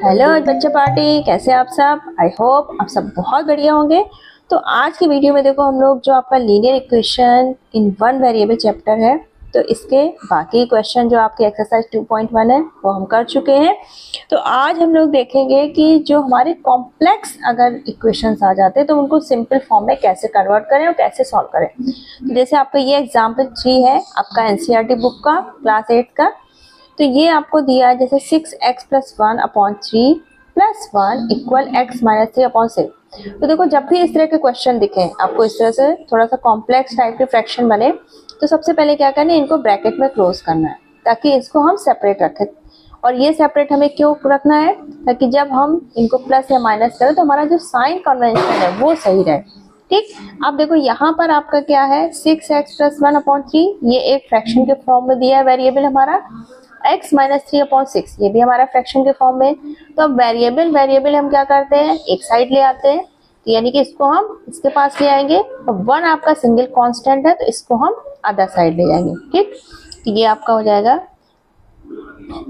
Hello बच्चे party, कैसे आप सब। आई होप आप सब बहुत बढ़िया होंगे। तो आज की वीडियो में देखो हम लोग जो आपका linear equation in one variable chapter है, तो इसके बाकी क्वेश्चन जो आपके एक्सरसाइज 2.1 है वो हम कर चुके हैं। तो आज हम लोग देखेंगे कि जो हमारे कॉम्प्लेक्स अगर इक्वेशंस आ जाते हैं तो उनको सिंपल फॉर्म में कैसे कन्वर्ट करें और कैसे सॉल्व करें। तो जैसे आपका ये एग्जाम्पल 3 है आपका एनसीईआरटी बुक का क्लास 8 का। तो ये आपको दिया है जैसे 6x + 1/3 + 1 = x - 3/6। तो देखो जब भी इस तरह के क्वेश्चन दिखें आपको, इस तरह से थोड़ा सा कॉम्प्लेक्स टाइप के फ्रैक्शन बने, तो सबसे पहले क्या करना है, इनको ब्रैकेट में क्लोज करना है ताकि इसको हम सेपरेट रखें। और ये सेपरेट हमें क्यों रखना है, ताकि जब हम इनको प्लस या माइनस करें तो हमारा जो साइन कन्वेंशन है वो सही रहे। ठीक, अब देखो यहाँ पर आपका क्या है, 6x + 1/3, ये एक फ्रैक्शन के फॉर्म में दिया है वेरिएबल हमारा। x - 3/6 ये भी हमारा फ्रैक्शन के फॉर्म में। तो अब वेरिएबल हम क्या करते हैं, एक साइड ले आते हैं, तो यानी कि इसको हम इसके पास ले आएंगे, और 1 आपका सिंगल कांस्टेंट है तो इसको हम अदर साइड ले जाएंगे। ठीक, तो ये आपका हो जाएगा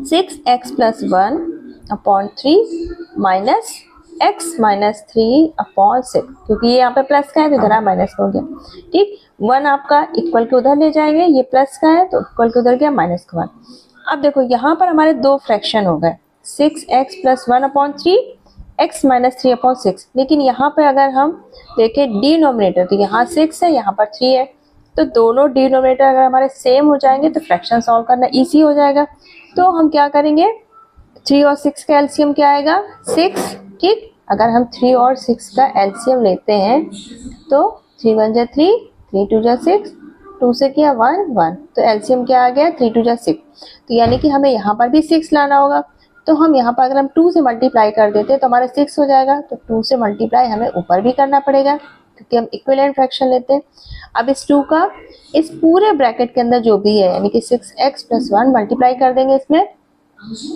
6x + 1/3 - x - 3/6, क्योंकि ये यहाँ पे प्लस का है तो इधर माइनस हो गया। ठीक, 1 आपका इक्वल के उधर ले जाएंगे, ये प्लस का है तो इक्वल के उधर गया माइनस का 1। अब देखो यहाँ पर हमारे दो फ्रैक्शन हो गए, 6x + 1/3 x - 3/6। लेकिन यहाँ पे अगर हम देखें डिनोमिनेटर, तो यहाँ 6 है, यहाँ पर 3 है, तो दोनों डिनोमिनेटर अगर हमारे सेम हो जाएंगे तो फ्रैक्शन सॉल्व करना इजी हो जाएगा। तो हम क्या करेंगे, 3 और 6 का एलसीएम क्या आएगा, 6। ठीक, अगर हम 3 और 6 का एलसीएम लेते हैं तो 3 × 1 = 3, 3 × 2 = 6, 2 से किया 1 1, तो एलसीएम क्या आ गया, 3 × 2 = 6। तो यानी कि हमें यहाँ पर भी 6 लाना होगा। तो हम यहाँ पर अगर हम 2 से मल्टीप्लाई कर देते हैं तो हमारा 6 हो जाएगा, तो 2 से मल्टीप्लाई हमें ऊपर भी करना पड़ेगा क्योंकि हम इक्विवेलेंट फ्रैक्शन लेते हैं। अब इस 2 का इस पूरे ब्रैकेट के अंदर जो भी है, यानी कि 6x + 1 मल्टीप्लाई कर देंगे इसमें,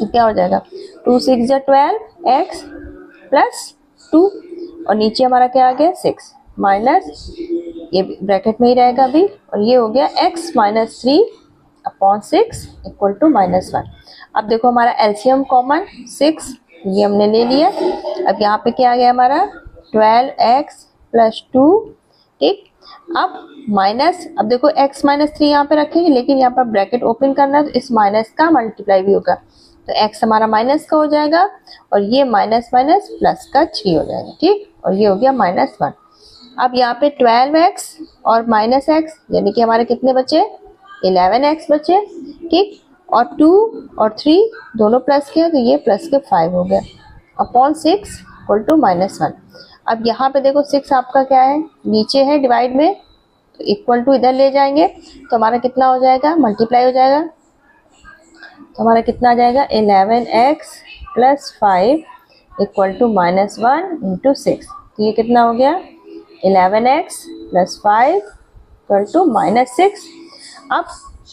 तो क्या हो जाएगा, 2 × 6 = 12x + 2, और नीचे हमारा क्या आ गया, 6 माइनस, ये ब्रैकेट में ही रहेगा अभी, और ये हो गया x - 3/6 = -1। अब देखो हमारा एलसीएम कॉमन 6, ये हमने ले लिया। अब यहाँ पे क्या आ गया हमारा 12x + 2। ठीक, अब माइनस, अब देखो x - 3 यहाँ पे रखेंगे, लेकिन यहाँ पर ब्रैकेट ओपन करना है तो इस माइनस का मल्टीप्लाई भी होगा, तो x हमारा माइनस का हो जाएगा, और ये माइनस माइनस प्लस का 3 हो जाएगा। ठीक, और ये हो गया -1। अब यहाँ पे 12x और -x, यानी कि हमारे कितने बचे, 11x बचे। ठीक, और 2 और 3 दोनों प्लस के हैं तो ये प्लस के 5 हो गया, /6 = -1। अब यहाँ पे देखो 6 आपका क्या है, नीचे है डिवाइड में, तो इक्वल टू इधर ले जाएंगे तो हमारा कितना हो जाएगा, मल्टीप्लाई हो जाएगा, तो हमारा कितना आ जाएगा, 11x + 5 = -1 × 6। तो ये कितना हो गया, 11x + 5 = -6। अब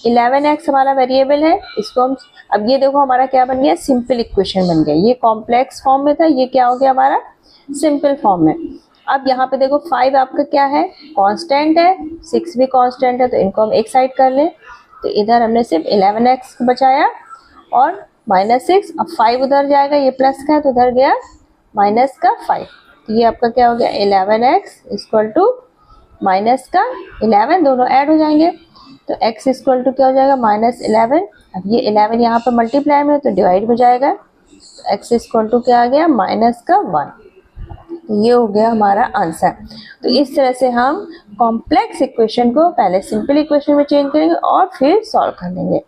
11x हमारा वेरिएबल है, इसको हम, अब ये देखो हमारा क्या बन गया, सिंपल इक्वेशन बन गया। ये कॉम्प्लेक्स फॉर्म में था, ये क्या हो गया हमारा सिंपल फॉर्म में। अब यहाँ पे देखो 5 आपका क्या है, कांस्टेंट है, 6 भी कांस्टेंट है, तो इनको हम एक साइड कर लें, तो इधर हमने सिर्फ 11x बचाया और -6। अब 5 उधर जाएगा, ये प्लस का है तो उधर गया माइनस का 5, तो ये आपका क्या हो गया, 11x = माइनस का 11, दोनों ऐड हो जाएंगे, तो x = क्या हो जाएगा, -11। अब ये 11 यहाँ पर मल्टीप्लाई में तो डिवाइड हो जाएगा, तो x = क्या आ गया, -1। तो ये हो गया हमारा आंसर। तो इस तरह से हम कॉम्प्लेक्स इक्वेशन को पहले सिंपल इक्वेशन में चेंज करेंगे और फिर सॉल्व कर लेंगे।